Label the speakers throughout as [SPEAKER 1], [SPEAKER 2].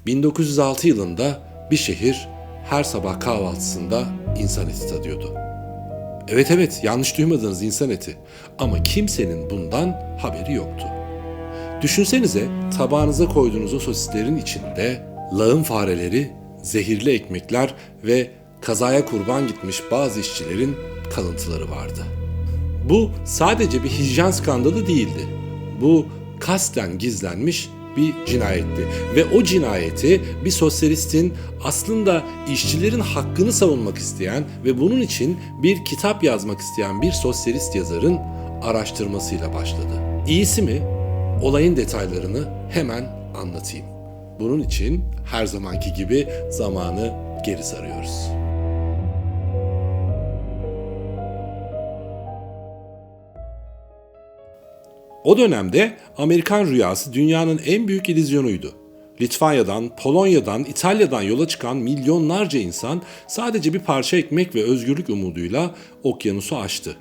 [SPEAKER 1] 1906 yılında bir şehir her sabah kahvaltısında insan eti tadıyordu. Evet, yanlış duymadınız, insan eti. Ama kimsenin bundan haberi yoktu. Düşünsenize, tabağınıza koyduğunuz o sosislerin içinde lağım fareleri, zehirli ekmekler ve kazaya kurban gitmiş bazı işçilerin kalıntıları vardı. Bu sadece bir hijyen skandalı değildi. Bu kasten gizlenmiş bir cinayetti ve o cinayeti bir sosyalistin aslında işçilerin hakkını savunmak isteyen ve bunun için bir kitap yazmak isteyen bir sosyalist yazarın araştırmasıyla başladı. İyisi mi? Olayın detaylarını hemen anlatayım. Bunun için her zamanki gibi zamanı geri sarıyoruz. O dönemde Amerikan rüyası dünyanın en büyük illüzyonuydu. Litvanya'dan, Polonya'dan, İtalya'dan yola çıkan milyonlarca insan sadece bir parça ekmek ve özgürlük umuduyla okyanusu aştı.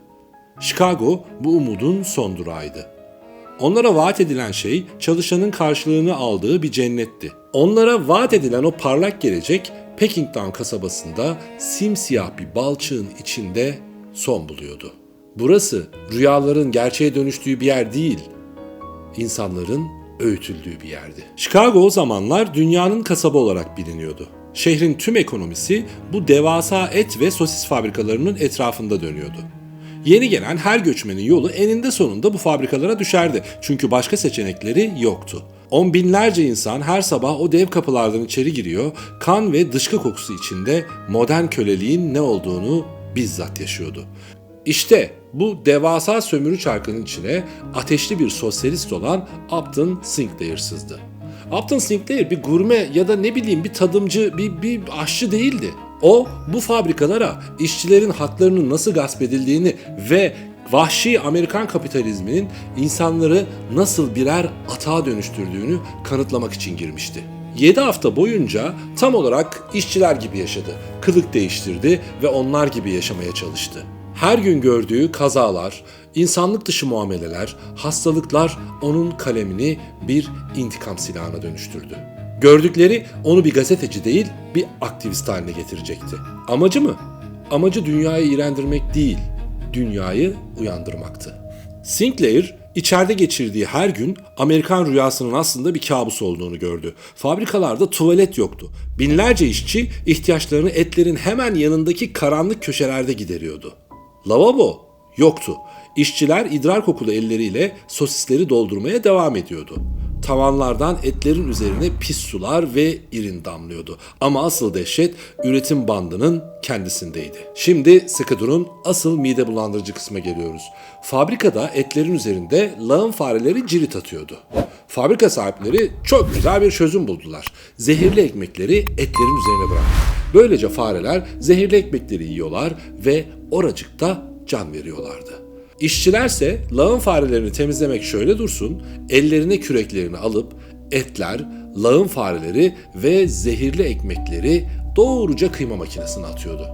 [SPEAKER 1] Chicago bu umudun son durağıydı. Onlara vaat edilen şey çalışanın karşılığını aldığı bir cennetti. Onlara vaat edilen o parlak gelecek Packingtown kasabasında simsiyah bir balçığın içinde son buluyordu. Burası rüyaların gerçeğe dönüştüğü bir yer değil, insanların öğütüldüğü bir yerdi. Chicago o zamanlar dünyanın kasaba olarak biliniyordu. Şehrin tüm ekonomisi bu devasa et ve sosis fabrikalarının etrafında dönüyordu. Yeni gelen her göçmenin yolu eninde sonunda bu fabrikalara düşerdi. Çünkü başka seçenekleri yoktu. On binlerce insan her sabah o dev kapılardan içeri giriyor, kan ve dışkı kokusu içinde modern köleliğin ne olduğunu bizzat yaşıyordu. İşte bu devasa sömürü çarkının içine ateşli bir sosyalist olan Upton Sinclair sızdı. Upton Sinclair bir gurme ya da bir tadımcı, bir aşçı değildi. O bu fabrikalara işçilerin haklarının nasıl gasp edildiğini ve vahşi Amerikan kapitalizminin insanları nasıl birer atağa dönüştürdüğünü kanıtlamak için girmişti. 7 hafta boyunca tam olarak işçiler gibi yaşadı, kılık değiştirdi ve onlar gibi yaşamaya çalıştı. Her gün gördüğü kazalar, insanlık dışı muameleler, hastalıklar onun kalemini bir intikam silahına dönüştürdü. Gördükleri onu bir gazeteci değil, bir aktivist haline getirecekti. Amacı mı? Amacı dünyayı iğrendirmek değil, dünyayı uyandırmaktı. Sinclair, içeride geçirdiği her gün Amerikan rüyasının aslında bir kabus olduğunu gördü. Fabrikalarda tuvalet yoktu. Binlerce işçi ihtiyaçlarını etlerin hemen yanındaki karanlık köşelerde gideriyordu. Lavabo yoktu. İşçiler idrar kokulu elleriyle sosisleri doldurmaya devam ediyordu. Tavanlardan etlerin üzerine pis sular ve irin damlıyordu. Ama asıl dehşet üretim bandının kendisindeydi. Şimdi sıkı durun, asıl mide bulandırıcı kısma geliyoruz. Fabrikada etlerin üzerinde lağım fareleri cirit atıyordu. Fabrika sahipleri çok güzel bir çözüm buldular. Zehirli ekmekleri etlerin üzerine bıraktı. Böylece fareler zehirli ekmekleri yiyorlar ve oracıkta can veriyorlardı. İşçilerse lağım farelerini temizlemek şöyle dursun, ellerine küreklerini alıp etler, lağım fareleri ve zehirli ekmekleri doğruca kıyma makinesine atıyordu.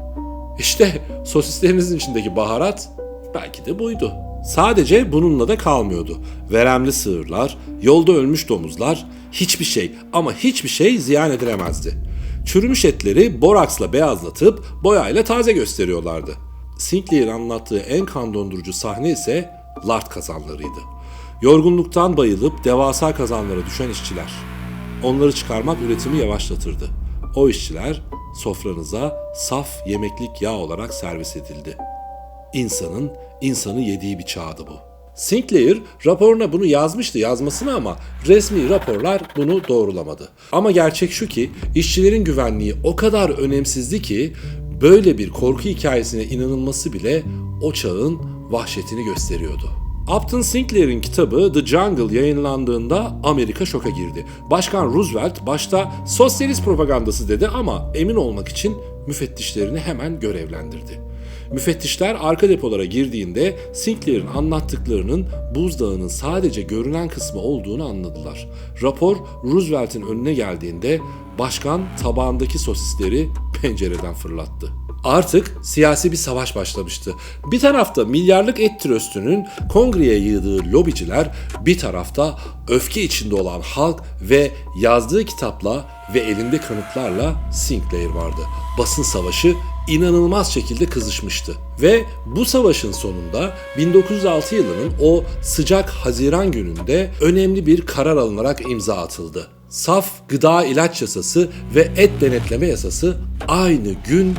[SPEAKER 1] İşte sosislerinizin içindeki baharat belki de buydu. Sadece bununla da kalmıyordu. Veremli sığırlar, yolda ölmüş domuzlar, hiçbir şey ama hiçbir şey ziyan edilemezdi. Çürümüş etleri boraksla beyazlatıp boyayla taze gösteriyorlardı. Sinclair'in anlattığı en kan dondurucu sahne ise lard kazanlarıydı. Yorgunluktan bayılıp devasa kazanlara düşen işçiler. Onları çıkarmak üretimi yavaşlatırdı. O işçiler sofranıza saf yemeklik yağ olarak servis edildi. İnsanı yediği bir çağdı bu. Sinclair raporuna bunu yazmasını ama resmi raporlar bunu doğrulamadı. Ama gerçek şu ki işçilerin güvenliği o kadar önemsizdi ki böyle bir korku hikayesine inanılması bile o çağın vahşetini gösteriyordu. Upton Sinclair'in kitabı The Jungle yayınlandığında Amerika şoka girdi. Başkan Roosevelt başta sosyalist propagandası dedi ama emin olmak için müfettişlerini hemen görevlendirdi. Müfettişler arka depolara girdiğinde Sinclair'in anlattıklarının buzdağının sadece görünen kısmı olduğunu anladılar. Rapor Roosevelt'in önüne geldiğinde başkan tabağındaki sosisleri pencereden fırlattı. Artık siyasi bir savaş başlamıştı. Bir tarafta milyarlık et tröstünün kongreye yığdığı lobiciler, bir tarafta öfke içinde olan halk ve yazdığı kitapla ve elinde kanıtlarla Sinclair vardı. Basın savaşı inanılmaz şekilde kızışmıştı. Ve bu savaşın sonunda 1906 yılının o sıcak Haziran gününde önemli bir karar alınarak imza atıldı. Saf gıda ilaç yasası ve et denetleme yasası aynı gün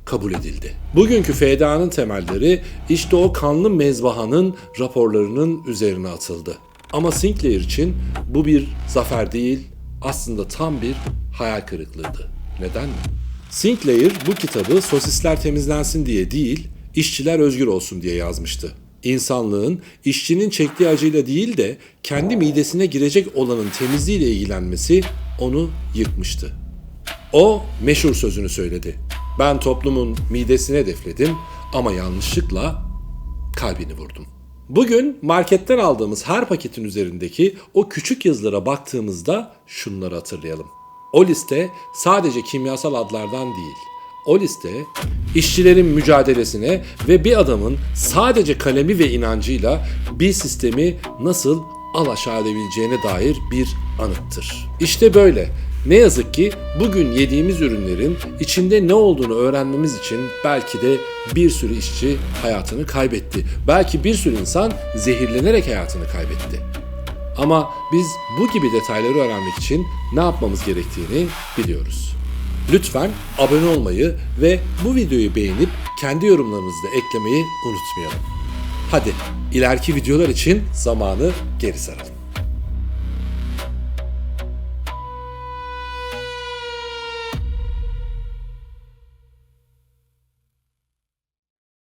[SPEAKER 1] kabul edildi. Bugünkü FDA'nın temelleri işte o kanlı mezbahanın raporlarının üzerine atıldı. Ama Sinclair için bu bir zafer değil, aslında tam bir hayal kırıklığıydı. Neden mi? Sinclair bu kitabı sosisler temizlensin diye değil, işçiler özgür olsun diye yazmıştı. İnsanlığın işçinin çektiği acıyla değil de kendi midesine girecek olanın temizliğiyle ilgilenmesi onu yıkmıştı. O meşhur sözünü söyledi. Ben toplumun midesini hedefledim ama yanlışlıkla kalbini vurdum. Bugün marketten aldığımız her paketin üzerindeki o küçük yazılara baktığımızda şunları hatırlayalım. O liste sadece kimyasal adlardan değil. O liste işçilerin mücadelesine ve bir adamın sadece kalemi ve inancıyla bir sistemi nasıl alaşağı edebileceğine dair bir anıttır. İşte böyle. Ne yazık ki bugün yediğimiz ürünlerin içinde ne olduğunu öğrenmemiz için belki de bir sürü işçi hayatını kaybetti. Belki bir sürü insan zehirlenerek hayatını kaybetti. Ama biz bu gibi detayları öğrenmek için ne yapmamız gerektiğini biliyoruz. Lütfen abone olmayı ve bu videoyu beğenip kendi yorumlarınızı da eklemeyi unutmayalım. Hadi ileriki videolar için zamanı geri saralım.